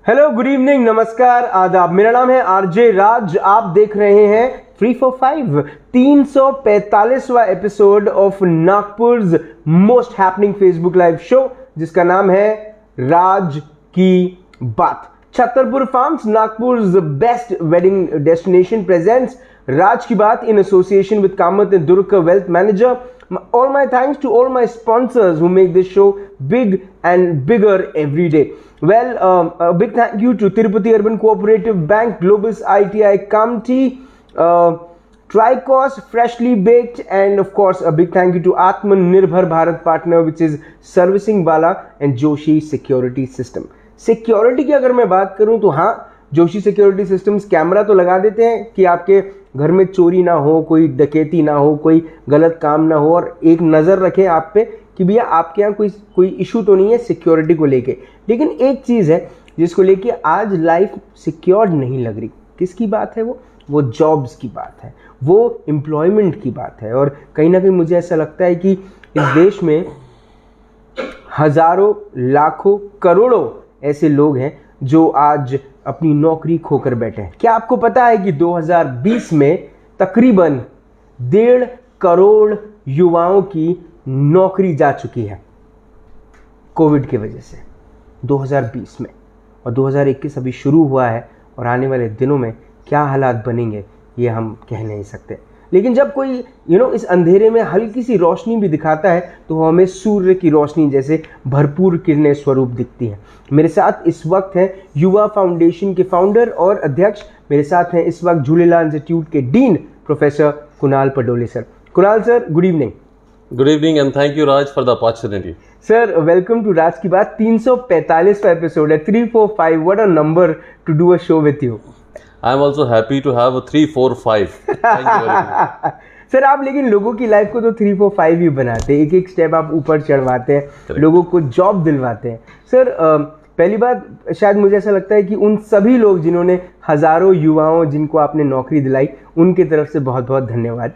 Hello, good evening, नमस्कार, आदाब। मेरा नाम है आरजे राज। आप देख रहे हैं 345 345वां episode of Nagpur most happening Facebook live show, जिसका नाम है Raj ki Baat. Chhatarpur farms, Nagpur best wedding destination, presents Raj ki Baat in association with Kamath and Durga Wealth Manager. All my thanks to all my sponsors who make this show big and bigger every day. Well, a big thank you to Tirupati Urban Cooperative Bank, Globus ITI Kamti, Tricos Freshly Baked, and of course a big thank you to Atmanirbhar Bharat Partner, which is Servicing Wala and Joshi Security System. Security की अगर मैं बात करूं तो हाँ, Joshi security systems camera तो लगा देते हैं कि आपके घर में चोरी ना हो, कोई डकैती ना हो, कोई गलत काम ना हो, और एक नज़र रखें आप पे कि भैया आपके यहाँ कोई इशू तो नहीं है सिक्योरिटी को लेके। लेकिन एक चीज़ है जिसको लेके आज लाइफ सिक्योर्ड नहीं लग रही। किसकी बात है? वो जॉब्स की बात है, वो एम्प्लॉयमेंट की बात है। और कहीं ना कहीं मुझे ऐसा लगता है कि इस देश में हज़ारों, लाखों, करोड़ों ऐसे लोग हैं जो आज अपनी नौकरी खोकर बैठे हैं। क्या आपको पता है कि 2020 में तकरीबन 1.5 करोड़ युवाओं की नौकरी जा चुकी है कोविड की वजह से 2020 में, और 2021 अभी शुरू हुआ है, और आने वाले दिनों में क्या हालात बनेंगे ये हम कह नहीं सकते। लेकिन जब कोई इस अंधेरे में हल्की सी रोशनी भी दिखाता है तो हमें सूर्य की रोशनी जैसे भरपूर किरणें स्वरूप दिखती हैं। मेरे साथ इस वक्त हैं युवा फाउंडेशन के फाउंडर और अध्यक्ष, मेरे साथ हैं इस वक्त झूलेलाल इंस्टीट्यूट के dean professor Kunal Padole sir. Kunal sir, good evening. Good evening and thank you Raj for the opportunity. Sir, welcome to Raj ki Baat. 345वां एपिसोड है, 345, what a number to do a show with you. I am also happy to have a 345. Thank you very much. Sir, आप लेकिन लोगों की life को तो 345 ही बनाते हैं, एक एक स्टेप आप ऊपर चढ़वाते हैं, लोगों को जॉब दिलवाते हैं। सर, पहली बात शायद मुझे ऐसा लगता है कि उन सभी लोग जिन्होंने हज़ारों युवाओं जिनको आपने नौकरी दिलाई, उनकी तरफ से बहुत बहुत धन्यवाद।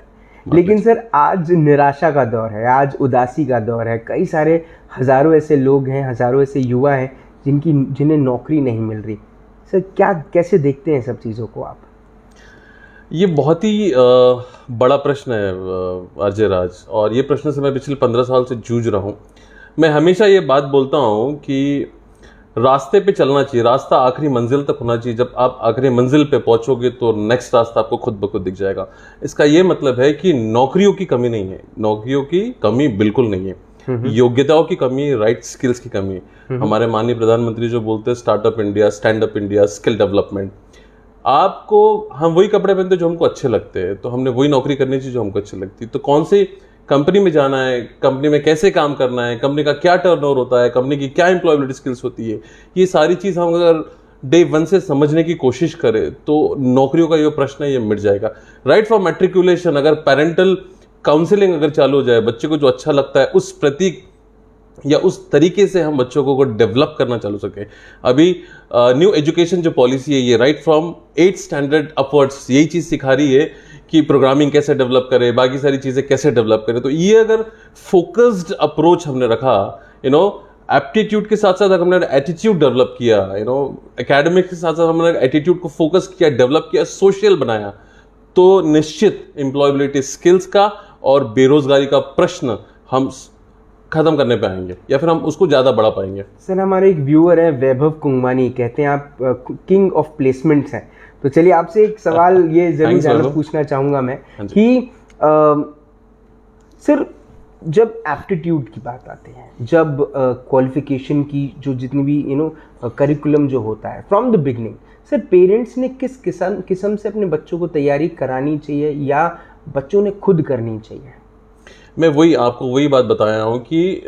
लेकिन सर, आज निराशा का दौर है, आज उदासी का दौर है। कई सारे हज़ारों ऐसे लोग हैं, हज़ारों ऐसे युवा हैं जिन्हें नौकरी नहीं मिल रही। सर, कैसे देखते हैं सब चीज़ों को आप? ये बहुत ही बड़ा प्रश्न है अजय राज, और ये प्रश्न से मैं पिछले 15 साल से जूझ रहा हूँ। मैं हमेशा ये बात बोलता हूँ कि रास्ते पे चलना चाहिए, रास्ता आखिरी मंजिल तक होना चाहिए। जब आप आखिरी मंजिल पे पहुँचोगे तो नेक्स्ट रास्ता आपको खुद ब खुद दिख जाएगा। इसका ये मतलब है कि नौकरियों की कमी नहीं है, नौकरियों की कमी बिल्कुल नहीं है, योग्यताओं की कमी, राइट स्किल्स की कमी है। हमारे माननीय प्रधानमंत्री जो बोलते हैं startup India, stand up India, skill development, आपको हम वही कपड़े पहनते जो हमको अच्छे लगते हैं, तो हमने वही नौकरी करनी चाहिए जो हमको अच्छी लगती है। तो कौन सी कंपनी में जाना है, कंपनी में कैसे काम करना है, कंपनी का क्या टर्नओवर होता है, कंपनी की क्या एम्प्लॉयबिलिटी स्किल्स होती है, ये सारी चीज़ हम अगर डे 1 से समझने की कोशिश करें तो नौकरियों का ये प्रश्न है ये मिट जाएगा। राइट फॉर मैट्रिकुलेशन, अगर पेरेंटल काउंसलिंग अगर चालू हो जाए, बच्चे को जो अच्छा लगता है उस प्रतीक या उस तरीके से हम बच्चों को डेवलप करना चालू सकें। अभी न्यू एजुकेशन जो पॉलिसी है ये right from 8th standard upwards यही चीज़ सिखा रही है कि प्रोग्रामिंग कैसे डेवलप करें, बाकी सारी चीज़ें कैसे डेवलप करें। तो ये अगर फोकस्ड अप्रोच हमने रखा, एप्टीट्यूड के साथ साथ हमने एटीट्यूड डेवलप किया, एकेडमिक के साथ साथ हमने एटीट्यूड को फोकस किया, डेवलप किया, सोशल बनाया, तो निश्चित एम्प्लॉयबिलिटी स्किल्स का और बेरोजगारी का प्रश्न हम खत्म करने पे आएंगे, या फिर हम उसको ज़्यादा बढ़ा पाएंगे। सर, हमारे एक व्यूअर है वैभव कुंगवानी, कहते हैं आप किंग ऑफ प्लेसमेंट्स हैं। तो चलिए आपसे एक सवाल ये जरूर पूछना चाहूँगा मैं कि सर, जब एप्टीट्यूड की बात आती है, जब क्वालिफिकेशन की जो जितनी भी करिकुलम जो होता है from the beginning, sir parents ने किस किस्म से अपने बच्चों को तैयारी करानी चाहिए या बच्चों ने खुद करनी चाहिए? मैं आपको वही बात बताया हूँ कि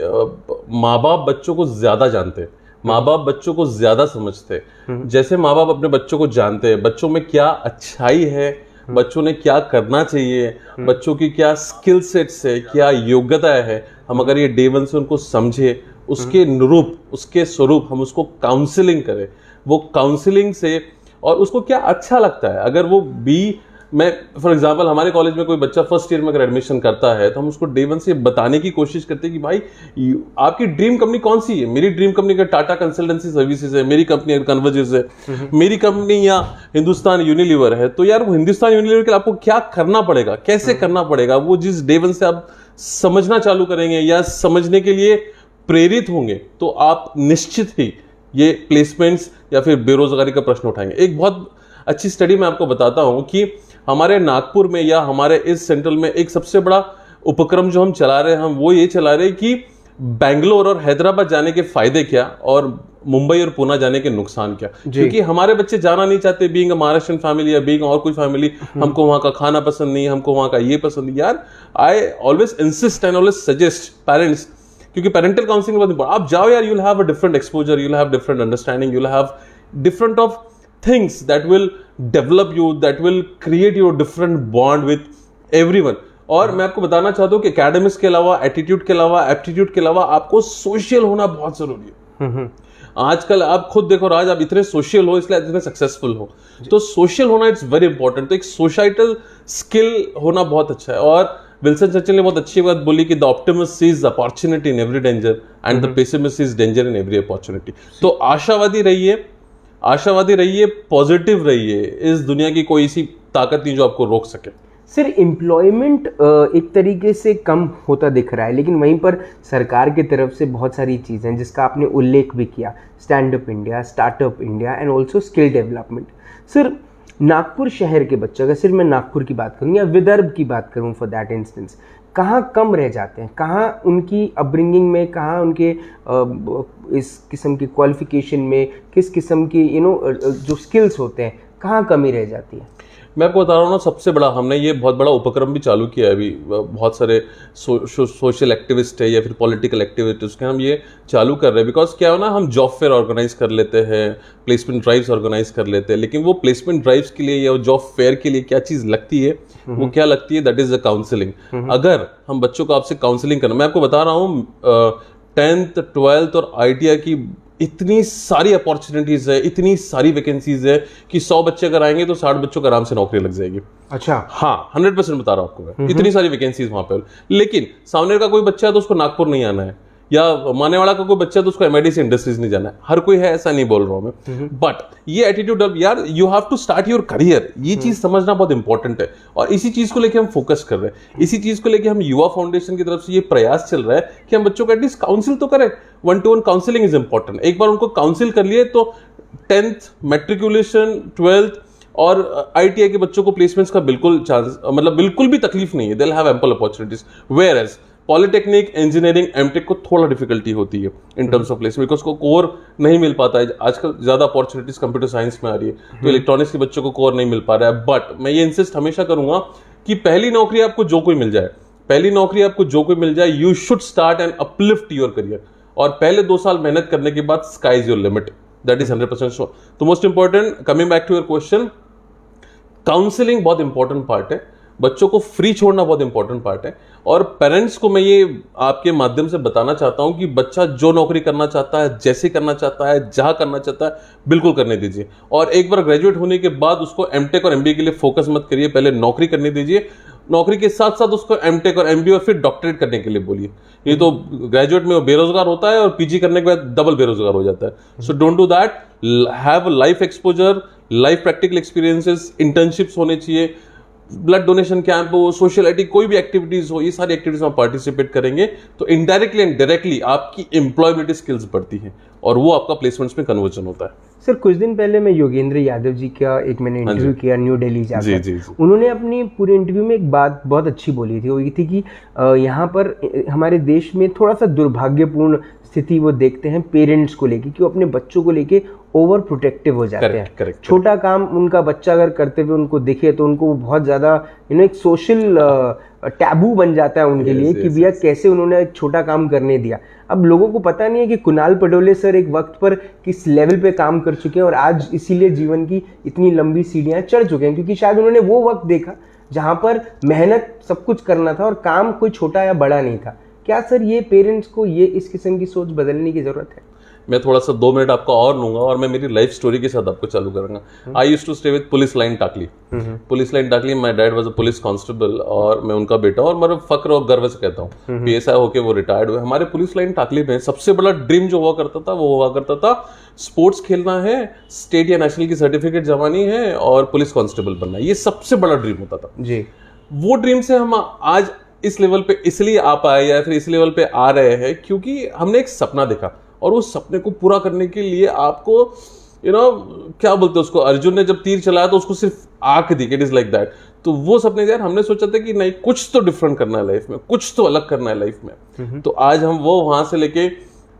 माँ बाप बच्चों को ज़्यादा जानते हैं, माँ बाप बच्चों को ज़्यादा समझते हैं। जैसे माँ बाप अपने बच्चों को जानते हैं, बच्चों में क्या अच्छाई है, बच्चों ने क्या करना चाहिए, बच्चों की क्या स्किल सेट्स है, क्या योग्यता है, हम अगर ये डे 1 से उनको समझे, उसके अनुरूप, उसके स्वरूप हम उसको काउंसलिंग करें, वो काउंसलिंग से, और उसको क्या अच्छा लगता है, अगर वो मैं फॉर एग्जांपल हमारे कॉलेज में कोई बच्चा फर्स्ट ईयर में अगर एडमिशन करता है तो हम उसको डे वन से बताने की कोशिश करते हैं कि भाई आपकी ड्रीम कंपनी कौन सी है। मेरी ड्रीम कंपनी का टाटा कंसल्टेंसी सर्विसेज है, मेरी कंपनी कन्वर्जेस है, मेरी कंपनी या हिंदुस्तान यूनिलीवर है। तो यार वो हिंदुस्तान यूनिलीवर के लिए आपको क्या करना पड़ेगा, कैसे करना पड़ेगा, वो जिस डे वन से आप समझना चालू करेंगे या समझने के लिए प्रेरित होंगे तो आप निश्चित ही ये प्लेसमेंट्स या फिर बेरोजगारी का प्रश्न उठाएंगे। एक बहुत अच्छी स्टडी मैं आपको बताता हूं कि हमारे नागपुर में या हमारे इस सेंट्रल में एक सबसे बड़ा उपक्रम जो हम चला रहे हैं, हम वो ये चला रहे हैं कि बेंगलोर और हैदराबाद जाने के फायदे क्या और मुंबई और पुणे जाने के नुकसान क्या। क्योंकि हमारे बच्चे जाना नहीं चाहते, बीइंग अ महाराष्ट्रियन फैमिली या बीइंग और कोई फैमिली, हमको वहां का खाना पसंद नहीं, हमको वहां का ये पसंद नहीं। यार I always insist and always suggest parents, क्योंकि पेरेंटल काउंसलिंग बहुत इंपॉर्टेंट। आप जाओ यार, you will have a different exposure, you will have different understanding, you will have different of things that will develop you, that will create your different bond with everyone। और मैं आपको बताना चाहता हूँ कि एकेडमिक्स के अलावा, एटीट्यूड के अलावा, एप्टीट्यूड के अलावा आपको सोशल होना बहुत जरूरी है। आजकल आप खुद देखो राज, आप इतने सोशल हो इसलिए इतने सक्सेसफुल हो, तो सोशल होना इट्स वेरी इंपॉर्टेंट। तो एक सोसाइटल स्किल होना बहुत अच्छा है। और विल्सन चर्चिल ने बहुत अच्छी बात बोली कि the optimist sees opportunity in every danger and the pessimist sees danger in every opportunity. तो आशावादी रहिए, आशावादी रहिए, पॉजिटिव रहिए। इस दुनिया की कोई ऐसी ताकत नहीं जो आपको रोक सके। सर एम्प्लॉयमेंट एक तरीके से कम होता दिख रहा है, लेकिन वहीं पर सरकार की तरफ से बहुत सारी चीज़ें हैं जिसका आपने उल्लेख भी किया, stand up India, startup India and also skill development. Sir Nagpur शहर के बच्चे, अगर सिर्फ मैं नागपुर की बात करूँ या विदर्भ की बात करूँ फॉर दैट इंस्टेंस, कहाँ कम रह जाते हैं, कहाँ उनकी अपब्रिंगिंग में, कहाँ उनके इस किस्म की क्वालिफिकेशन में, किस किस्म की जो स्किल्स होते हैं, कहाँ कमी रह जाती है? मैं आपको बता रहा हूँ ना, सबसे बड़ा हमने ये बहुत बड़ा उपक्रम भी चालू किया है अभी। बहुत सारे सोशल एक्टिविस्ट है या फिर पॉलिटिकल एक्टिविस्ट के हम ये चालू कर रहे हैं। बिकॉज क्या हो ना, हम जॉब फेयर ऑर्गेनाइज कर लेते हैं, प्लेसमेंट ड्राइव्स ऑर्गेनाइज कर लेते हैं, लेकिन वो प्लेसमेंट ड्राइव्स के लिए या जॉब फेयर के लिए क्या चीज़ लगती है, वो क्या लगती है, दैट इज द काउंसलिंग। अगर हम बच्चों को आपसे काउंसलिंग करना, मैं आपको बता रहा हूँ 10th 12th और ITI की इतनी सारी अपॉर्चुनिटीज है, इतनी सारी वैकेंसीज है कि 100 बच्चे अगर आएंगे तो 60 बच्चों को आराम से नौकरी लग जाएगी। अच्छा, हाँ 100% बता रहा हूं आपको मैं, इतनी सारी वैकेंसीज वहां पे। लेकिन सामने का कोई बच्चा है तो उसको नागपुर नहीं आना है, या मानेवाड़ा का कोई बच्चा है तो उसको MIDC इंडस्ट्रीज नहीं जाना है। हर कोई है ऐसा नहीं बोल रहा हूं मैं, बट ये एटीट्यूड अब यार you have to start your career, ये चीज समझना बहुत इंपॉर्टेंट है। और इसी चीज को लेकर हम फोकस कर रहे हैं, इसी चीज को लेकर हम युवा फाउंडेशन की तरफ से ये प्रयास चल रहा है कि हम बच्चों को एटलीस्ट काउंसिल तो करें। 1-to-1 counselling is important. एक बार उनको काउंसिल कर लिए तो 10th मैट्रिकुलेशन, 12th और ITI के बच्चों को प्लेसमेंट्स का बिल्कुल चांस, मतलब बिल्कुल भी तकलीफ नहीं है। They will have ample opportunities. Where as polytechnic, engineering, MTech को थोड़ा डिफिकल्टी होती है in terms of placement, because को कोर नहीं मिल पाता है। आजकल ज्यादा अपॉर्चुनिटीज कंप्यूटर साइंस में आ रही है, तो इलेक्ट्रॉनिक्स के बच्चों को कोर नहीं मिल पा रहा है। बट मैं ये इंसिस्ट हमेशा करूंगा कि पहली नौकरी आपको जो कोई मिल जाए, पहली नौकरी आपको जो कोई मिल जाए, you should start and uplift your career. और पहले 2 साल मेहनत करने के बाद sky is your limit, that is 100% sure. तो most important, coming back to your question, counselling बहुत इंपॉर्टेंट पार्ट है, बच्चों को फ्री छोड़ना बहुत इंपॉर्टेंट पार्ट है। और पेरेंट्स को मैं ये आपके माध्यम से बताना चाहता हूं कि बच्चा जो नौकरी करना चाहता है, जैसे करना चाहता है, जहां करना चाहता है, बिल्कुल करने दीजिए। और एक बार ग्रेजुएट होने के बाद उसको एमटेक और एमबीए के लिए फोकस मत करिए, पहले नौकरी करने दीजिए। नौकरी के साथ साथ उसको एमटेक और एमबीए और फिर डॉक्टरेट करने के लिए बोलिए। ये तो ग्रेजुएट में वो बेरोजगार होता है और पीजी करने के बाद डबल बेरोजगार हो जाता है। So don't do that, have life exposure, life practical experiences, internships होने चाहिए, ब्लड डोनेशन कैंप हो, सोशलिटी, कोई भी एक्टिविटीज हो, ये सारी एक्टिविटीज में पार्टिसिपेट करेंगे तो इनडायरेक्टली एंड डायरेक्टली आपकी एम्प्लॉयबिलिटी स्किल्स बढ़ती हैं और वो आपका प्लेसमेंट्स में कन्वर्जन होता है। सर कुछ दिन पहले मैं योगेंद्र यादव जी का मैंने इंटरव्यू किया न्यू दिल्ली जाकर। जी। उन्होंने अपनी पूरे इंटरव्यू में एक बात बहुत अच्छी बोली थी, वो ये थी कि यहाँ पर हमारे देश में थोड़ा सा दुर्भाग्यपूर्ण स्थिति वो देखते हैं पेरेंट्स को लेके कि वो अपने बच्चों को लेके ओवर प्रोटेक्टिव हो जाते हैं। करेक्ट। छोटा काम उनका बच्चा अगर करते हुए उनको दिखे तो उनको बहुत ज़्यादा एक सोशल टैबू बन जाता है उनके लिए कि भैया कैसे उन्होंने एक छोटा काम करने दिया। अब लोगों को पता नहीं है कि कुणाल पडोले सर एक वक्त पर किस लेवल पे काम कर चुके हैं और आज इसीलिए जीवन की इतनी लंबी सीढ़ियाँ चढ़ चुके हैं, क्योंकि शायद उन्होंने वो वक्त देखा जहाँ पर मेहनत सब कुछ करना था और काम कोई छोटा या बड़ा नहीं था। क्या सर ये पेरेंट्स को ये इस किस्म की सोच बदलने की ज़रूरत है? मैं थोड़ा सा 2 मिनट आपका और लूंगा और मैं मेरी लाइफ स्टोरी के साथ आपको चालू करूंगा। I used to stay with police line Takli. Police line Takli, my dad was a police constable और मैं उनका बेटा, और मैं फक्र और गर्व से कहता हूँ पीएसआई होके वो रिटायर्ड हुए। हमारे पुलिस लाइन टाकली में सबसे बड़ा ड्रीम जो हुआ करता था वो हुआ करता था स्पोर्ट्स खेलना है, स्टेट या नेशनल की सर्टिफिकेट जमानी है और पुलिस कांस्टेबल बनना है। ये सबसे बड़ा ड्रीम होता था जी। वो ड्रीम से हम आज इस लेवल पे इसलिए आ पाए या फिर इस लेवल पे आ रहे हैं क्योंकि हमने एक सपना देखा, और उस सपने को पूरा करने के लिए आपको क्या बोलते हैं उसको, अर्जुन ने जब तीर चलाया तो उसको सिर्फ आंख दी, इट इज लाइक दैट। तो वो सपने यार हमने सोचा था कि नहीं, कुछ तो डिफरेंट करना है लाइफ में, कुछ तो अलग करना है लाइफ में। तो आज हम वो वहां से लेके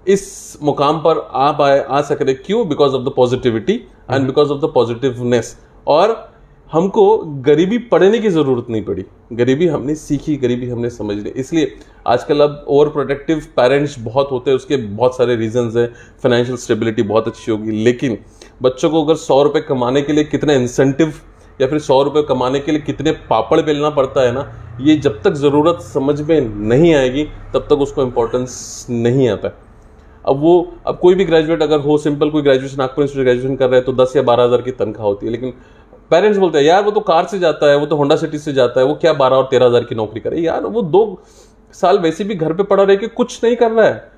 इस मुकाम पर आ सक रहे। क्यों? Because of the positivity and because of the positiveness. और हमको गरीबी पढ़ने की जरूरत नहीं पड़ी, गरीबी हमने सीखी, गरीबी हमने समझ ली। इसलिए आजकल अब ओवर प्रोटेक्टिव पेरेंट्स बहुत होते हैं, उसके बहुत सारे रीजंस हैं। फाइनेंशियल स्टेबिलिटी बहुत अच्छी होगी, लेकिन बच्चों को अगर 100 रुपए कमाने के लिए कितने इंसेंटिव या फिर 100 रुपए कमाने के लिए कितने पापड़ बेलना पड़ता है ना, ये जब तक जरूरत समझ में नहीं आएगी तब तक उसको इंपॉर्टेंस नहीं आता है। अब कोई भी ग्रेजुएट अगर हो, सिंपल कोई ग्रेजुएशन नागपुर इंस्टीट्यूट ग्रेजुएशन कर रहे हैं तो 10 या 12 हज़ार की तनख्वाह होती है, लेकिन पेरेंट्स बोलते हैं यार वो तो कार से जाता है, वो तो होंडा सिटी से जाता है, वो क्या 12 और 13 हज़ार की नौकरी करे। यार वो 2 साल वैसे भी घर पे पड़ा रह के कुछ नहीं कर रहा है।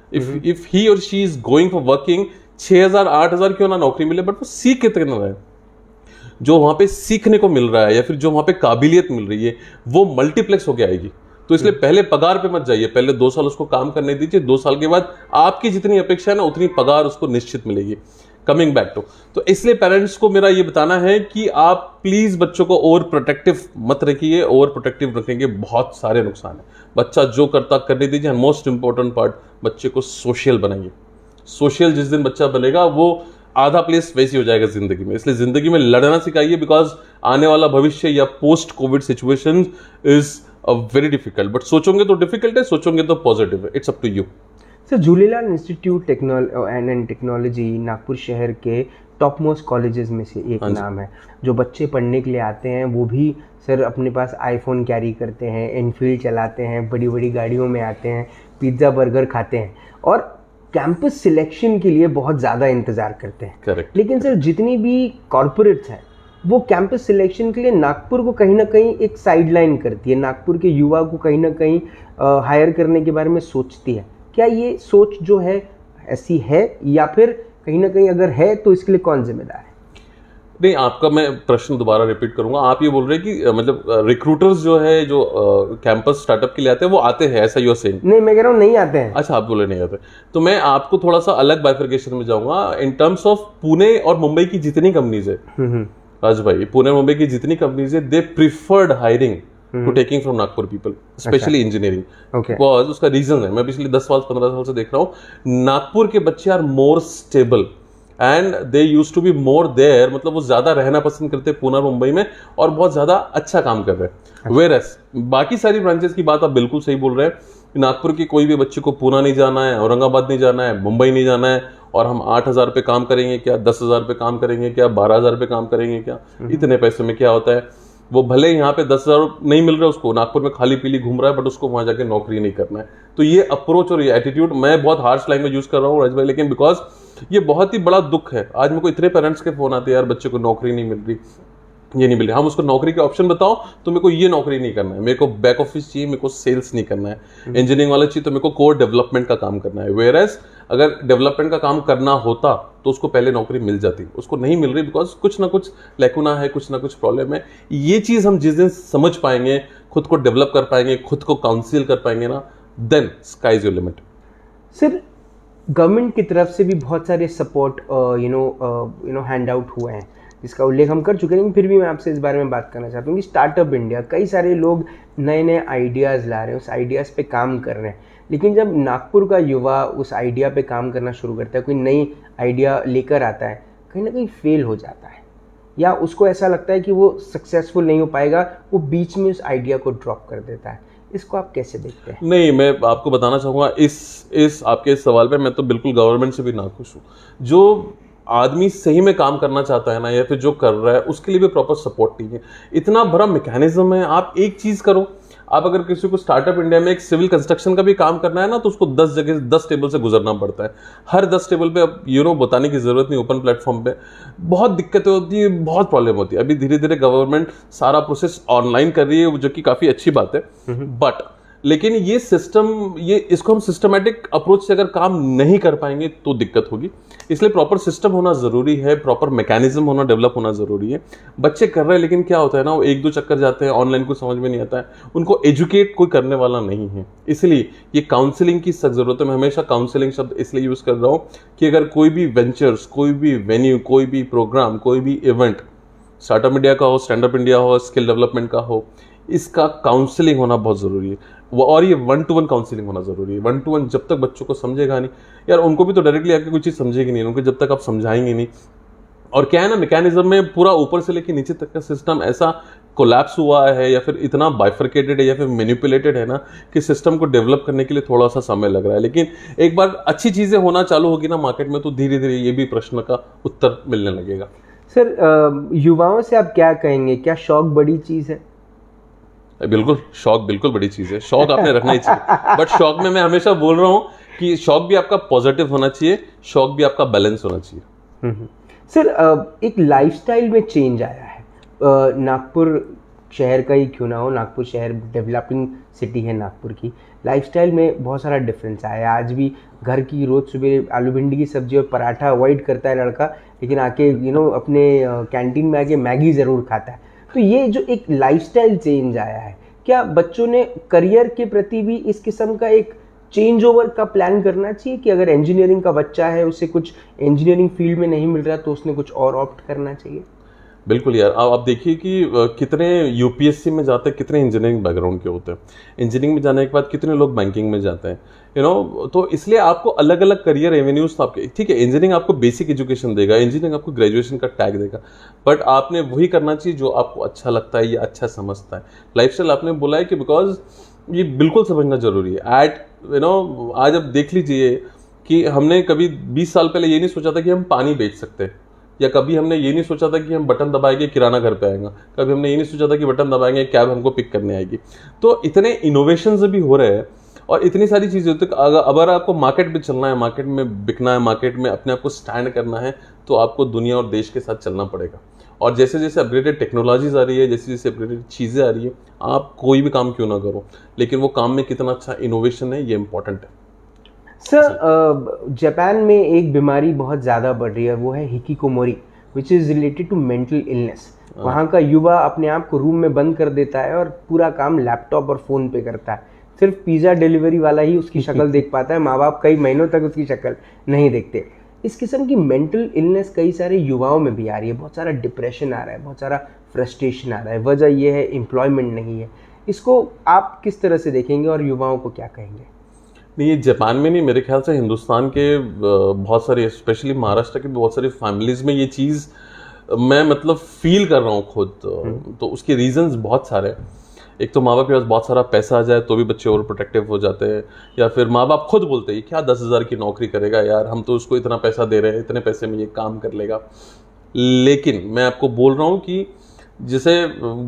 इफ ही और she is going for working, 6,000 8,000 क्यों ना नौकरी मिले, बट वो सीख कितने रहा है। जो वहां पे सीखने को मिल रहा है या फिर जो वहां पे काबिलियत मिल रही है वो मल्टीप्लेक्स होके आएगी। तो इसलिए पहले पगार पे मत जाइए, पहले 2 साल उसको काम करने दीजिए। 2 साल के बाद आपकी जितनी अपेक्षा है ना उतनी पगार उसको निश्चित मिलेगी। कमिंग बैक तो इसलिए पेरेंट्स को मेरा ये बताना है कि आप प्लीज बच्चों को ओवर प्रोटेक्टिव मत रखिए। ओवर प्रोटेक्टिव रखने के बहुत सारे नुकसान है। बच्चा जो करता करने दीजिए। मोस्ट इंपॉर्टेंट पार्ट, बच्चे को सोशल बनाइए। सोशल जिस दिन बच्चा बनेगा वो आधा प्लेस वैसी हो जाएगा जिंदगी में। इसलिए जिंदगी में लड़ना सिखाइए, बिकॉज आने वाला भविष्य या post COVID situation is very difficult. But सोचोगे तो डिफिकल्ट है, सोचोगे तो पॉजिटिव है। It's up to you. Sir, Jhulelal institute and technology Nagpur शहर के टॉप मोस्ट कॉलेजेस में से एक नाम है। जो बच्चे पढ़ने के लिए आते हैं वो भी सर अपने पास आईफोन कैरी करते हैं, एनफील्ड चलाते हैं, बड़ी बड़ी गाड़ियों में आते हैं, पिज्ज़ा बर्गर खाते हैं और कैंपस सिलेक्शन के लिए बहुत ज़्यादा इंतज़ार करते हैं। करेक्ट। लेकिन सर जितनी भी कॉरपोरेट्स हैं वो कैंपस सिलेक्शन के लिए नागपुर को कहीं ना कहीं एक साइडलाइन करती है, नागपुर के युवा को कहीं ना कहीं हायर करने के बारे में सोचती है। क्या ये सोच जो है ऐसी है, या फिर कहीं ना कहीं अगर है तो इसके लिए कौन जिम्मेदार है? नहीं, आपका मैं प्रश्न दोबारा रिपीट करूंगा। आप ये बोल रहे हैं कि मतलब रिक्रूटर्स जो है जो कैंपस स्टार्टअप के लिए आते हैं वो आते हैं, ऐसा यू आर सेइंग? नहीं, मैं कह रहा हूँ नहीं आते हैं। अच्छा, आप बोले नहीं आते। तो मैं आपको थोड़ा सा अलग बाइफर्केशन में जाऊंगा। इन टर्म्स ऑफ पुणे और मुंबई की जितनी कंपनीज है राज भाई, पुणे मुंबई की जितनी कंपनीज है, they preferred hiring to taking from Nagpur people, specially engineering. Because उसका रीजन है, मैं पिछले 10 साल 15 साल से देख रहा हूँ, नागपुर के बच्चे are more stable and they use to be more there. मतलब वो ज्यादा रहना पसंद करते हैं पुणे मुंबई में और बहुत ज्यादा अच्छा काम कर रहे हैं। वेयरएस बाकी सारी ब्रांचेस की बात आप बिल्कुल सही बोल रहे हैं। नागपुर के कोई भी बच्चे को पुणे नहीं जाना है, औरंगाबाद नहीं जाना है, मुंबई नहीं जाना है, और हम 8,000 पे काम करेंगे क्या, 10,000 पे काम करेंगे क्या, 12,000 पे काम करेंगे क्या, इतने पैसे में क्या होता है। वो भले यहाँ पे 10,000 नहीं मिल रहा है उसको, नागपुर में खाली पीली घूम रहा है, बट उसको वहां जाके नौकरी नहीं करना है। तो ये अप्रोच और ये एटीट्यूड, मैं बहुत हार्श लैंग्वेज यूज कर रहा हूँ राज भाई, लेकिन बिकॉज ये बहुत ही बड़ा दुख है। आज मेरे को इतने पेरेंट्स के फोन आते हैं, यार बच्चे को नौकरी नहीं मिल रही, ये नहीं मिल रही। हम उसको नौकरी के ऑप्शन बताओ तो मेरे को ये नौकरी नहीं करना है, मेरे को बैक ऑफिस चाहिए, मेरे को सेल्स नहीं करना है, इंजीनियरिंग वाला चाहिए तो मेरे को कोर डेवलपमेंट का काम करना है। वेयरएज अगर डेवलपमेंट का काम करना होता तो उसको पहले नौकरी मिल जाती, उसको नहीं मिल रही बिकॉज कुछ ना कुछ लैकुना है, कुछ ना कुछ प्रॉब्लम है। ये चीज हम जिस दिन समझ पाएंगे, खुद को डेवलप कर पाएंगे, खुद को काउंसिल कर पाएंगे ना, then sky is your limit. Sir, government की तरफ से भी बहुत सारे सपोर्ट हैंड आउट हुए हैं, जिसका उल्लेख हम कर चुके हैं, लेकिन फिर भी मैं आपसे इस बारे में बात करना चाहता हूँ कि स्टार्टअप इंडिया, कई सारे लोग नए नए आइडियाज़ ला रहे हैं, उस आइडियाज़ पे काम कर रहे हैं। लेकिन जब नागपुर का युवा उस आइडिया पे काम करना शुरू करता है, कोई नई आइडिया लेकर आता है, कहीं ना कहीं फेल हो जाता है, या उसको ऐसा लगता है कि वो सक्सेसफुल नहीं हो पाएगा, वो बीच में उस आइडिया को ड्रॉप कर देता है। इसको आप कैसे देखते हैं? नहीं, मैं आपको बताना चाहूँगा इस आपके इस सवाल पे मैं तो बिल्कुल गवर्नमेंट से भी नाखुश हूँ। जो आदमी सही में काम करना चाहता है ना, या फिर जो कर रहा है, उसके लिए भी प्रॉपर सपोर्ट नहीं है। इतना बड़ा मैकेनिज्म है, आप एक चीज़ करो, आप अगर किसी को स्टार्टअप इंडिया में एक सिविल कंस्ट्रक्शन का भी काम करना है ना, तो उसको 10 जगह 10 टेबल से गुजरना पड़ता है। हर 10 टेबल पे अब बताने की जरूरत नहीं, ओपन प्लेटफॉर्म पे बहुत दिक्कतें होती है, बहुत प्रॉब्लम होती है। अभी धीरे धीरे गवर्नमेंट सारा प्रोसेस ऑनलाइन कर रही है, जो कि काफी अच्छी बात है। बट लेकिन ये सिस्टम, इसको हम सिस्टमैटिक अप्रोच से अगर काम नहीं कर पाएंगे तो दिक्कत होगी। इसलिए प्रॉपर सिस्टम होना जरूरी है, प्रॉपर मैकेनिज्म होना, डेवलप होना जरूरी है। बच्चे कर रहे हैं, लेकिन क्या होता है ना, वो 1-2 चक्कर जाते हैं, ऑनलाइन को समझ में नहीं आता है, उनको एजुकेट कोई करने वाला नहीं है। इसलिए ये काउंसलिंग की सख्त जरूरत है। मैं हमेशा काउंसलिंग शब्द इसलिए यूज कर रहा हूँ कि अगर कोई भी वेंचर्स, कोई भी वेन्यू, कोई भी प्रोग्राम, कोई भी इवेंट, स्टार्टअप इंडिया का हो, स्टैंड अप इंडिया हो, स्किल डेवलपमेंट का हो, इसका काउंसलिंग होना बहुत जरूरी है। और ये 1-to-1 काउंसलिंग होना जरूरी है। 1-to-1 जब तक बच्चों को समझेगा नहीं यार, उनको भी तो डायरेक्टली आके कोई चीज समझेगी नहीं, उनको जब तक आप समझाएंगे नहीं। और क्या है ना, मैकेनिज्म में पूरा ऊपर से लेके नीचे तक का सिस्टम ऐसा कोलैप्स हुआ है, या फिर इतना बाइफर्केटेड है, या फिर मैनिपुलेटेड है ना, कि सिस्टम को डेवलप करने के लिए थोड़ा सा समय लग रहा है। लेकिन एक बार अच्छी चीजें होना चालू होगी ना मार्केट में, तो धीरे धीरे ये भी प्रश्न का उत्तर मिलने लगेगा। सर, युवाओं से आप क्या कहेंगे, क्या शौक बड़ी चीज है? बिल्कुल, शौक बिल्कुल बड़ी चीज है। शौक आपने रखना ही चाहिए, बट शौक में मैं हमेशा बोल रहा हूँ कि शौक भी आपका पॉजिटिव होना चाहिए, शौक भी आपका बैलेंस होना चाहिए। सर, एक लाइफस्टाइल में चेंज आया है। नागपुर शहर का ही क्यों ना हो, नागपुर शहर डेवलपिंग सिटी है, नागपुर की लाइफस्टाइल में बहुत सारा डिफरेंस आया है। आज भी घर की रोज सुबह आलू भिंडी की सब्जी और पराठा अवॉइड करता है लड़का, लेकिन आके अपने कैंटीन में आके मैगी ज़रूर खाता है। तो ये जो एक लाइफस्टाइल चेंज आया है, क्या बच्चों ने करियर के प्रति भी इस किस्म का एक चेंज ओवर का प्लान करना चाहिए कि अगर इंजीनियरिंग का बच्चा है, उसे कुछ इंजीनियरिंग फील्ड में नहीं मिल रहा तो उसने कुछ और ऑप्ट करना चाहिए? बिल्कुल यार, आप देखिए कि कितने यूपीएससी में जाते हैं, कितने इंजीनियरिंग बैकग्राउंड के होते हैं। इंजीनियरिंग में जाने के बाद कितने लोग बैंकिंग में जाते हैं, तो इसलिए आपको अलग अलग करियर एवेन्यूज, तो आपके ठीक है, इंजीनियरिंग आपको बेसिक एजुकेशन देगा, इंजीनियरिंग आपको ग्रेजुएशन का टैग देगा, बट आपने वही करना चाहिए जो आपको अच्छा लगता है या अच्छा समझता है। लाइफस्टाइल आपने बोला है कि बिकॉज ये बिल्कुल समझना जरूरी है। आज आप देख लीजिए कि हमने कभी 20 साल पहले ये नहीं सोचा था कि हम पानी बेच सकते हैं, या कभी हमने ये नहीं सोचा था कि हम बटन दबाएंगे किराना घर पे आएगा, कभी हमने ये नहीं सोचा था कि बटन दबाएंगे कैब हमको पिक करने आएगी। तो इतने इनोवेशंस भी हो रहे हैं और इतनी सारी चीज़ें होती है। अगर आपको मार्केट में चलना है, मार्केट में बिकना है, मार्केट में अपने आप को स्टैंड करना है, तो आपको दुनिया और देश के साथ चलना पड़ेगा। और जैसे जैसे अपग्रेडेड टेक्नोलॉजीज आ रही है, जैसे जैसे अपग्रेडेड चीज़ें आ रही है, आप कोई भी काम क्यों ना करो, लेकिन वो काम में कितना अच्छा इनोवेशन है, ये इंपॉर्टेंट है। सर, जापान में एक बीमारी बहुत ज़्यादा बढ़ रही है, वो है hikikomori, which is related to mental illness. वहाँ का युवा अपने आप को रूम में बंद कर देता है और पूरा काम लैपटॉप और फ़ोन पे करता है। सिर्फ पिज़्ज़ा डिलीवरी वाला ही उसकी शक्ल देख पाता है, माँ बाप कई महीनों तक उसकी शक्ल नहीं देखते। इस किस्म की मेंटल इलनेस कई सारे युवाओं में भी आ रही है, बहुत सारा डिप्रेशन आ रहा है, बहुत सारा फ्रस्ट्रेशन आ रहा है। वजह यह है एम्प्लॉयमेंट नहीं है। इसको आप किस तरह से देखेंगे और युवाओं को क्या कहेंगे? नहीं, ये जापान में नहीं, मेरे ख्याल से हिंदुस्तान के बहुत सारे, स्पेशली महाराष्ट्र के बहुत सारी फैमिलीज में ये चीज़ मैं मतलब फील कर रहा हूँ खुद। तो उसके रीजंस बहुत सारे हैं। एक तो माँ बाप के पास बहुत सारा पैसा आ जाए तो भी बच्चे ओवर प्रोटेक्टिव हो जाते हैं, या फिर माँ बाप खुद बोलते हैं क्या 10,000 की नौकरी करेगा यार, हम तो उसको इतना पैसा दे रहे हैं, इतने पैसे में ये काम कर लेगा। लेकिन मैं आपको बोल रहा हूँ कि जिसे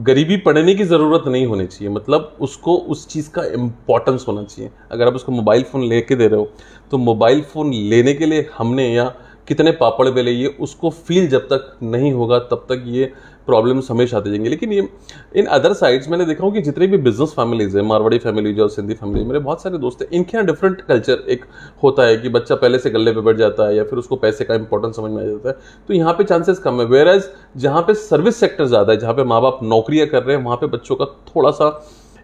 गरीबी पड़ने की ज़रूरत नहीं होनी चाहिए, मतलब उसको उस चीज़ का इम्पोर्टेंस होना चाहिए। अगर आप उसको मोबाइल फ़ोन लेके दे रहे हो, तो मोबाइल फ़ोन लेने के लिए हमने या कितने पापड़ बेले, ये उसको फील जब तक नहीं होगा तब तक ये प्रॉब्लम्स हमेशा आते जाएंगे। लेकिन ये इन अदर साइड्स मैंने देखा हूँ कि जितने भी बिजनेस फैमिलीज है, मारवाड़ी फैमिलीज और सिंधी फैमिलीज, मेरे बहुत सारे दोस्त हैं, इनके यहाँ डिफरेंट कल्चर एक होता है कि बच्चा पहले से गले पे बैठ जाता है या फिर उसको पैसे का इंपॉर्टेंस समझ में आ जाता है, तो यहाँ पे चांसेस कम है। वेयर एज जहाँ पे सर्विस सेक्टर ज़्यादा है, जहाँ पे माँ बाप नौकरियाँ कर रहे हैं, वहाँ पे बच्चों का थोड़ा सा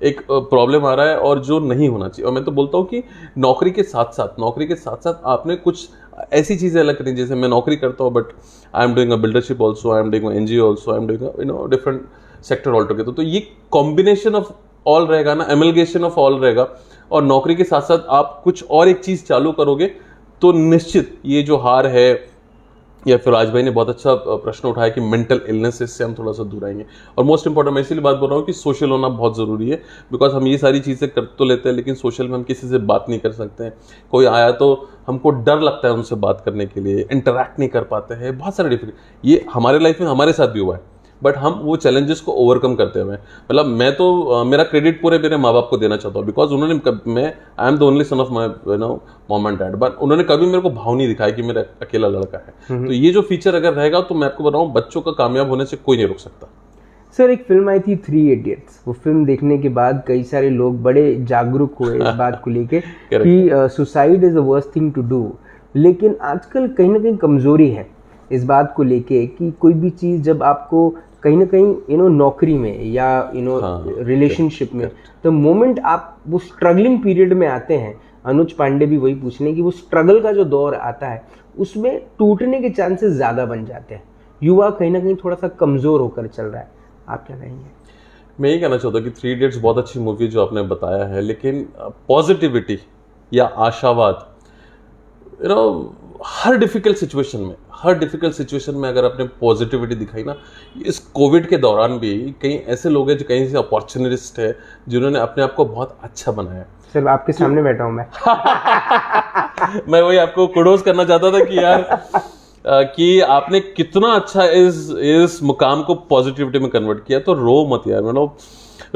एक प्रॉब्लम आ रहा है, और जो नहीं होना चाहिए। और मैं तो बोलता हूँ कि नौकरी के साथ साथ आपने कुछ ऐसी चीज़ें अलग करनी, जैसे मैं नौकरी करता हूँ but I am doing a buildership also, I am doing NGO also, I am doing different sector all together. तो ये कॉम्बिनेशन ऑफ ऑल रहेगा ना, एमलगेशन ऑफ ऑल रहेगा, और नौकरी के साथ साथ आप कुछ और एक चीज़ चालू करोगे तो निश्चित ये जो हार है, या फिर राज भाई ने बहुत अच्छा प्रश्न उठाया कि मेंटल इलनेस से हम थोड़ा सा दूर आएंगे। और मोस्ट इंपॉर्टेंट मैं इसीलिए बात बोल रहा हूँ कि सोशल होना बहुत ज़रूरी है, बिकॉज हम ये सारी चीज़ें कर तो लेते हैं, लेकिन सोशल में हम किसी से बात नहीं कर सकते हैं। कोई आया तो हमको डर लगता है उनसे बात करने के लिए, इंटरैक्ट नहीं कर पाते हैं, बहुत सारे डिफरेंट। ये हमारे लाइफ में हमारे साथ भी हुआ है। बट हम वो चैलेंजेस को ओवरकम करते हुए, मतलब मैं तो मेरा क्रेडिट पूरे मेरे माँ बाप को देना चाहता हूँ, बिकॉज उन्होंने मैं I am the only son of my mom and dad, but उन्होंने कभी मेरे को भाव नहीं दिखाया कि मेरा अकेला लड़का है। तो ये जो फीचर अगर रहेगा तो मैं आपको बताऊँ बच्चों का कामयाब होने से कोई नहीं रोक सकता। सर एक फिल्म आई थी 3 इडियट्स, वो फिल्म देखने के बाद कई सारे लोग बड़े जागरूक हुए इस बात को लेके कि suicide is the worst thing to do, लेकिन आजकल कहीं ना कहीं कमजोरी है इस बात को लेके कि कोई भी चीज़ जब आपको कहीं ना कहीं नौकरी में या रिलेशनशिप में, द मोमेंट आप वो स्ट्रगलिंग पीरियड में आते हैं, अनुज पांडे भी वही पूछ रहे हैं कि वो स्ट्रगल का जो दौर आता है उसमें टूटने के चांसेस ज़्यादा बन जाते हैं, युवा कहीं ना कहीं थोड़ा सा कमज़ोर होकर चल रहा है, आप क्या कहेंगे? मैं ये कहना चाहता हूँ कि 3 इडियट्स बहुत अच्छी मूवी जो आपने बताया है, लेकिन पॉजिटिविटी या आशावाद हर डिफिकल्ट सिचुएशन में अगर आपने पॉजिटिविटी दिखाई ना, इस कोविड के दौरान भी कई ऐसे लोग हैं जो कहीं से अपॉर्चुनिस्ट है जिन्होंने अपने आप को बहुत अच्छा बनाया। सर आपके सामने बैठा हूँ मैं मैं वही आपको कुडोस करना चाहता था कि यार कि आपने कितना अच्छा इस मुकाम को पॉजिटिविटी में कन्वर्ट किया। तो रो मत यार, मतलब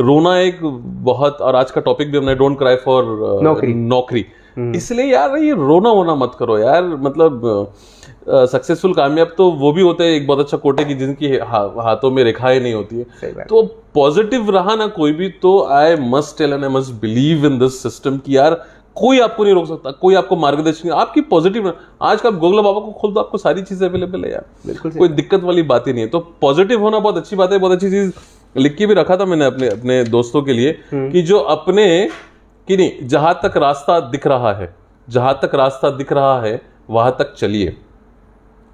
रोना एक बहुत, और आज का टॉपिक भी हमने डोंट क्राई फॉर नौकरी, इसलिए यार ये रोना वोना मत करो यार। मतलब सक्सेसफुल कामयाब तो वो भी होते हैं, एक बहुत अच्छा कोटे की जिनकी हाथों में रेखाएं नहीं होती है। तो पॉजिटिव रहा ना कोई भी, तो I must tell and I must believe in this system कि यार कोई आपको नहीं रोक सकता, कोई आपको मार्गदर्शन, आपकी पॉजिटिव। आज का गोगला बाबा को खोल दो, आपको सारी चीजें अवेलेबल है यार, बिल्कुल कोई दिक्कत वाली बात ही नहीं है। तो पॉजिटिव होना बहुत अच्छी बात है, बहुत अच्छी चीज लिख के भी रखा था मैंने अपने दोस्तों के लिए कि जो अपने कि नहीं, जहां तक रास्ता दिख रहा है वहां तक चलिए,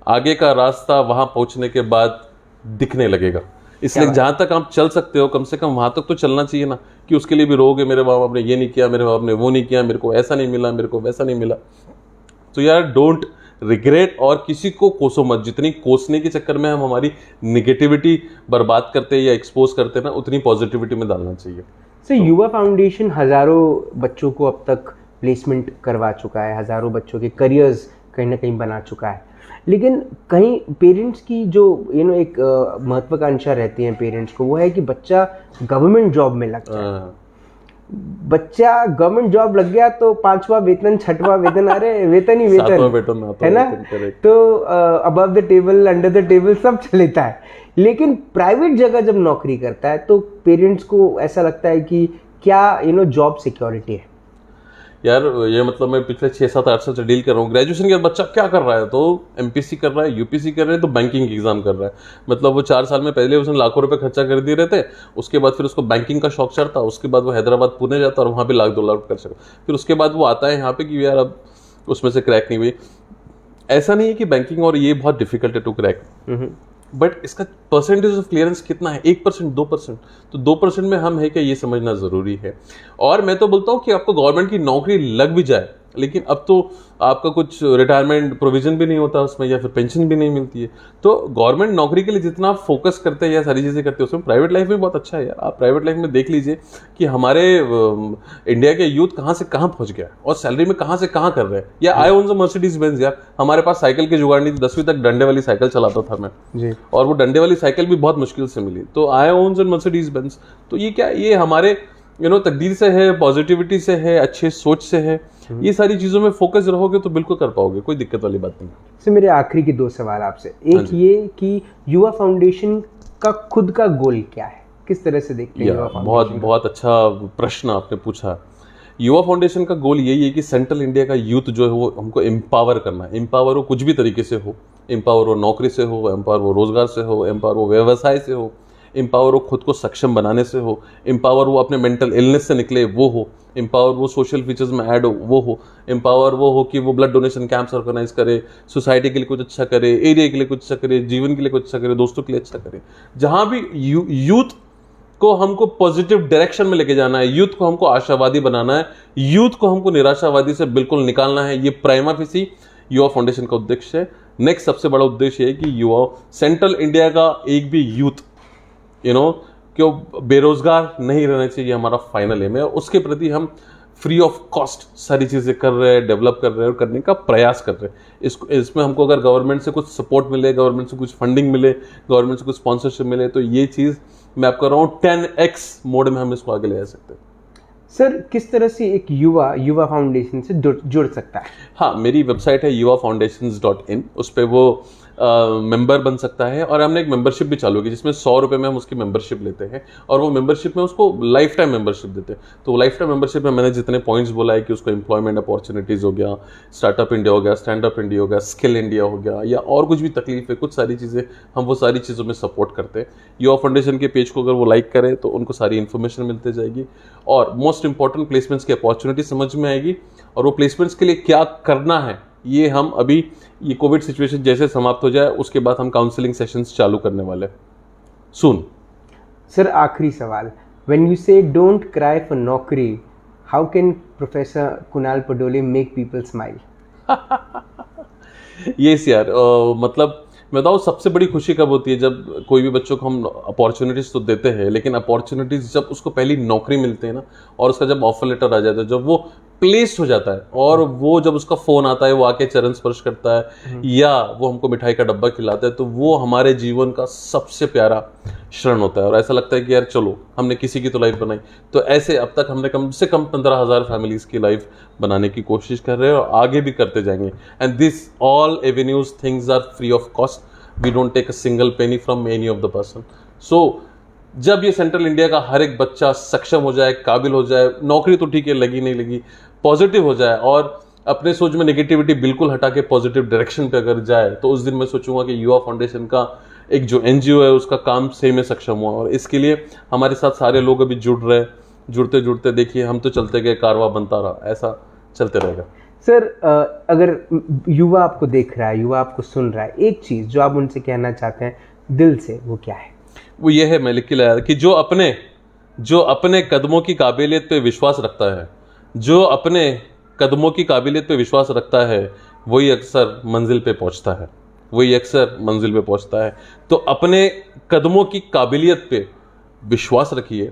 आगे का रास्ता वहां पहुंचने के बाद दिखने लगेगा। इसलिए जहां तक आप चल सकते हो कम से कम वहां तक तो चलना चाहिए ना, कि उसके लिए भी रोगे मेरे बाप बाप ने ये नहीं किया, मेरे बाप ने वो नहीं किया, मेरे को ऐसा नहीं मिला, मेरे को वैसा नहीं मिला। तो यार डोंट रिग्रेट, और किसी को कोसो मत। जितनी कोसने के चक्कर में हम हमारी निगेटिविटी बर्बाद करते हैं या एक्सपोज करते हैं ना, उतनी पॉजिटिविटी में डालना चाहिए। सर युवा फाउंडेशन हज़ारों बच्चों को अब तक प्लेसमेंट करवा चुका है, हज़ारों बच्चों के करियर्स कहीं ना कहीं बना चुका है, लेकिन कहीं पेरेंट्स की जो एक महत्वाकांक्षा रहती है पेरेंट्स को, वो है कि बच्चा गवर्नमेंट जॉब में लग जाए। बच्चा गवर्नमेंट जॉब लग गया तो 5वां वेतन 6वां वेतन, अरे वेतन ही वेतन है ना, तो above the table under the table सब चलता है। लेकिन प्राइवेट जगह जब नौकरी करता है तो पेरेंट्स को ऐसा लगता है कि क्या जॉब सिक्योरिटी है। यार ये मतलब मैं पिछले 6-7-8 साल से डील कर रहा हूँ। ग्रेजुएशन के बाद बच्चा क्या कर रहा है, तो एमपीसी कर रहा है, यूपीसी कर रहा है, तो बैंकिंग एग्जाम कर रहा है। मतलब वो 4 साल में पहले उसने लाखों रुपए खर्चा कर दिए रहते, उसके बाद फिर उसको बैंकिंग का शौक चढ़ता, उसके बाद वो हैदराबाद पुणे जाता और वहाँ पे 1-2 लाख कर सकता, फिर उसके बाद वो आता है यहाँ पे कि यार अब उसमें से क्रैक नहीं हुई। ऐसा नहीं है कि बैंकिंग और ये बहुत डिफिकल्ट है टू क्रैक, बट इसका परसेंटेज ऑफ क्लियरेंस कितना है, 1%, 2%, तो 2% में हम है क्या, ये समझना जरूरी है। और मैं तो बोलता हूँ कि आपको गवर्नमेंट की नौकरी लग भी जाए, लेकिन अब तो आपका कुछ रिटायरमेंट प्रोविजन भी नहीं होता उसमें, या फिर पेंशन भी नहीं मिलती है। तो गवर्नमेंट नौकरी के लिए जितना आप फोकस करते हैं या सारी चीज़ें करते हैं, उसमें प्राइवेट लाइफ में बहुत अच्छा है यार। आप प्राइवेट लाइफ में देख लीजिए कि हमारे इंडिया के यूथ कहाँ से कहाँ पहुँच गया और सैलरी में कहाँ से कहाँ कर रहे हैं। या आई ओन मर्सिडीज बेंज यार, हमारे पास साइकिल की जुगाड़ नहीं थी, 10वीं तक डंडे वाली साइकिल चलाता था मैं जी, और वो डंडे वाली साइकिल भी बहुत मुश्किल से मिली। तो आई ओन मर्सिडीज बेंज। तो ये क्या, ये हमारे तकदीर से है, पॉजिटिविटी से है, अच्छे सोच से है। ये सारी चीजों में फोकस रहोगे तो बिल्कुल कर पाओगे, कोई दिक्कत वाली बात नहीं। सर मेरे आखिरी के 2 सवाल आपसे, एक ये कि युवा फाउंडेशन का खुद का गोल क्या है, किस तरह से देखते हैं? बहुत अच्छा प्रश्न आपने पूछा। युवा फाउंडेशन का गोल यही है कि सेंट्रल इंडिया का यूथ जो है वो हमको एम्पावर करना है। एम्पावर हो कुछ भी तरीके से हो, एम्पावर हो नौकरी से हो, एम्पावर हो रोजगार से हो, एम्पावर हो व्यवसाय से हो, एम्पावर वो खुद को सक्षम बनाने से हो, एम्पावर वो अपने मेंटल इलनेस से निकले वो हो, एम्पावर वो सोशल फीचर्स में ऐड हो वो हो, एम्पावर वो हो कि वो ब्लड डोनेशन कैंप्स ऑर्गेनाइज करे, सोसाइटी के लिए कुछ अच्छा करे, एरिया के लिए कुछ अच्छा करे, जीवन के लिए कुछ अच्छा करे, दोस्तों के लिए अच्छा करे। जहाँ भी यूथ को हमको पॉजिटिव डायरेक्शन में लेके जाना है, यूथ को हमको आशावादी बनाना है, यूथ को हमको निराशावादी से बिल्कुल निकालना है, ये प्राइमा फेसी युवा फाउंडेशन का उद्देश्य है। नेक्स्ट सबसे बड़ा उद्देश्य है कि युवा सेंट्रल इंडिया का एक भी यूथ क्यों बेरोजगार नहीं रहना चाहिए, हमारा फाइनल एम है। उसके प्रति हम फ्री ऑफ कॉस्ट सारी चीज़ें कर रहे हैं, डेवलप कर रहे हैं और करने का प्रयास कर रहे हैं। इसमें हमको अगर गवर्नमेंट से कुछ सपोर्ट मिले, गवर्नमेंट से कुछ फंडिंग मिले, गवर्नमेंट से कुछ स्पॉन्सरशिप मिले, तो ये चीज़ मैं आपको कह रहा हूँ 10x मोड में हम इसको आगे ले जा सकते हैं। सर, किस तरह से एक युवा फाउंडेशन से जुड़ सकता है? हाँ, मेरी वेबसाइट है yuvafoundations.in, उस पर वो मेंबर बन सकता है। और हमने एक मेंबरशिप भी चालू की जिसमें 100 रुपये में हम उसकी मेंबरशिप लेते हैं और वो मेंबरशिप में उसको लाइफ टाइम मेंबरशिप देते हैं। तो लाइफ टाइम मेंबरशिप में मैंने जितने पॉइंट्स बोला है कि उसको एम्प्लॉयमेंट अपॉर्चुनिटीज़ हो गया, स्टार्टअप इंडिया हो गया, स्टैंड अप इंडिया हो गया, स्किल इंडिया हो गया, या और कुछ भी तकलीफ है, कुछ सारी चीज़ें हम वो सारी चीज़ों में सपोर्ट करते हैं। युवा फाउंडेशन के पेज को अगर वो लाइक करें तो उनको सारी इन्फॉर्मेशन मिलती जाएगी और मोस्ट इंपॉर्टेंट प्लेसमेंट्स की अपॉर्चुनिटी समझ में आएगी। और वो प्लेसमेंट्स के लिए क्या करना है ये हम अभी, ये कोविड सिचुएशन जैसे समाप्त हो जाए उसके बाद हम काउंसलिंग सेशंस चालू करने वाले सून। सर, आखिरी सवाल, व्हेन यू से डोंट क्राई फॉर नौकरी, how can professor Kunal Padole make people smile? Yes यार, मतलब मैं बताऊँ सबसे बड़ी खुशी कब होती है, जब कोई भी बच्चों को हम अपॉर्चुनिटीज़ तो देते हैं, लेकिन अपॉर्चुनिटीज़ जब उसको पहली नौकरी मिलती है ना, और उसका जब ऑफर लेटर आ जाता है, जब वो प्लेस्ड हो जाता है और वो जब उसका फ़ोन आता है, वो आके चरण स्पर्श करता है या वो हमको मिठाई का डब्बा खिलाता है, तो वो हमारे जीवन का सबसे प्यारा क्षण होता है। और ऐसा लगता है कि यार चलो हमने किसी की तो लाइफ बनाई। तो ऐसे अब तक हमने कम से कम 15,000 फैमिलीज़ की लाइफ बनाने की कोशिश कर रहे हैं और आगे भी करते जाएंगे। And this all avenues things are free of cost, we don't take a single penny from any of the person. So जब ये सेंट्रल इंडिया का हर एक बच्चा सक्षम हो जाए, काबिल हो जाए, नौकरी तो ठीक है लगी नहीं लगी, पॉजिटिव हो जाए और अपने सोच में नेगेटिविटी बिल्कुल हटा के पॉजिटिव डायरेक्शन पे अगर जाए, तो उस दिन मैं सोचूंगा कि युवा फाउंडेशन का एक जो एनजीओ है उसका काम सही में सक्षम हुआ। और इसके लिए हमारे साथ सारे लोग अभी जुड़ रहे हैं। जुड़ते जुड़ते देखिए हम तो चलते गए, कारवा बनता रहा, ऐसा चलते रहेगा। सर, अगर युवा आपको देख रहा है, युवा आपको सुन रहा है, एक चीज़ जो आप उनसे कहना चाहते हैं दिल से, वो क्या है? वो ये है, मैं लिख के लाया कि जो अपने कदमों की काबिलियत पे विश्वास रखता है, जो अपने कदमों की काबिलियत पे विश्वास रखता है, वही अक्सर मंजिल पे पहुंचता है, वही अक्सर मंजिल पे पहुंचता है। तो अपने कदमों की काबिलियत पे विश्वास रखिए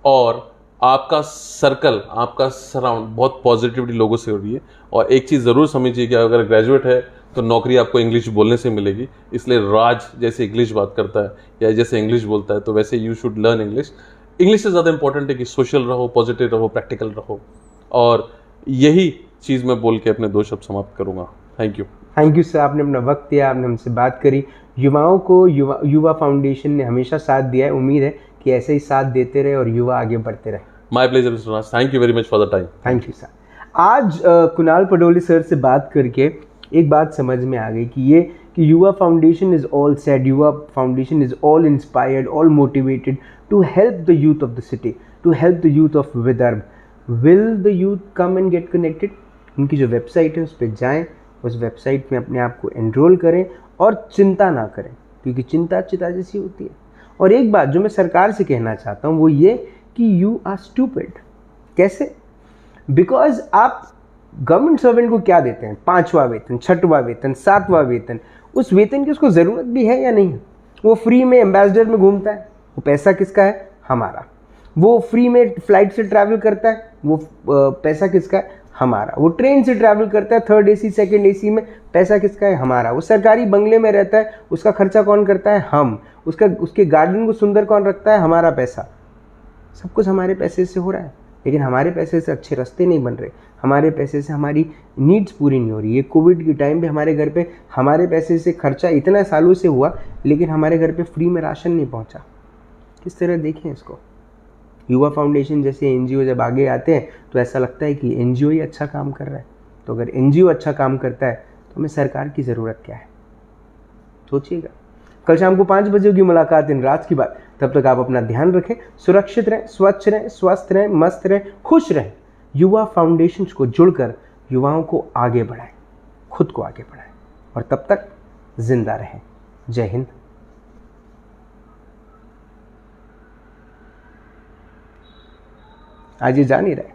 और आपका सर्कल, आपका सराउंड बहुत पॉजिटिविटी लोगों से हो रही है। और एक चीज़ ज़रूर समझिए कि अगर ग्रेजुएट है तो नौकरी आपको इंग्लिश बोलने से मिलेगी, इसलिए राज जैसे इंग्लिश बात करता है या जैसे इंग्लिश बोलता है, तो वैसे you should learn English. English से ज़्यादा इंपॉर्टेंट है कि सोशल रहो, पॉजिटिव रहो, प्रैक्टिकल रहो। और यही चीज़ मैं बोल के अपने 2 शब्द समाप्त करूँगा। थैंक यू सर, आपने अपना वक्त दिया, आपने हमसे बात करी। युवाओं को युवा फाउंडेशन ने हमेशा साथ दिया है, उम्मीद है कि ऐसे ही साथ देते रहे और युवा आगे बढ़ते रहे। My pleasure mister Raj, thank you very much for the time. Thank you sir. आज कुणाल पडोले सर से बात करके एक बात समझ में आ गई कि Yuva foundation is all set, Yuva foundation is all inspired, all motivated to help the youth of the city, to help the youth of Vidarbha. Will the youth come and get connected? उनकी जो वेबसाइट है उस पर जाएँ, उस वेबसाइट में अपने आप को एनरोल करें और चिंता ना करें, क्योंकि चिंता चिता जैसी होती है। और एक बात जो मैं सरकार से कहना चाहता हूँ वो ये कि यू आर स्टूपिड। कैसे? बिकॉज आप गवर्नमेंट सर्वेंट को क्या देते हैं? 5वां वेतन, 6वां वेतन, 7वां वेतन। उस वेतन की उसको ज़रूरत भी है या नहीं है? वो फ्री में एम्बेसडर में घूमता है, वो पैसा किसका है? हमारा। वो फ्री में फ्लाइट से ट्रैवल करता है, वो पैसा किसका है? हमारा। वो ट्रेन से ट्रैवल करता है 3rd AC 2nd AC में, पैसा किसका है? हमारा। वो सरकारी बंगले में रहता है, उसका खर्चा कौन करता है? हम। उसके गार्डन को सुंदर कौन रखता है? हमारा पैसा। सब कुछ हमारे पैसे से हो रहा है, लेकिन हमारे पैसे से अच्छे रास्ते नहीं बन रहे, हमारे पैसे से हमारी नीड्स पूरी नहीं हो रही है। कोविड के टाइम पे हमारे घर पे हमारे पैसे से खर्चा इतना सालों से हुआ, लेकिन हमारे घर पे फ्री में राशन नहीं पहुंचा। किस तरह देखें इसको? युवा फाउंडेशन जैसे एनजीओ जब आगे आते हैं तो ऐसा लगता है कि एनजीओ ही अच्छा काम कर रहा है। तो अगर एनजीओ अच्छा काम करता है तो हमें सरकार की ज़रूरत क्या है? सोचिएगा। कल शाम को 5 बजे होगी मुलाकात इन राज की बात। तब तक आप अपना ध्यान रखें, सुरक्षित रहें, स्वच्छ रहें, स्वस्थ रहें, मस्त रहें, खुश रहें। युवा फाउंडेशन को जुड़कर युवाओं को आगे बढ़ाएं, खुद को आगे बढ़ाएं और तब तक जिंदा रहें। जय हिंद। आज ये जा नहीं रहे।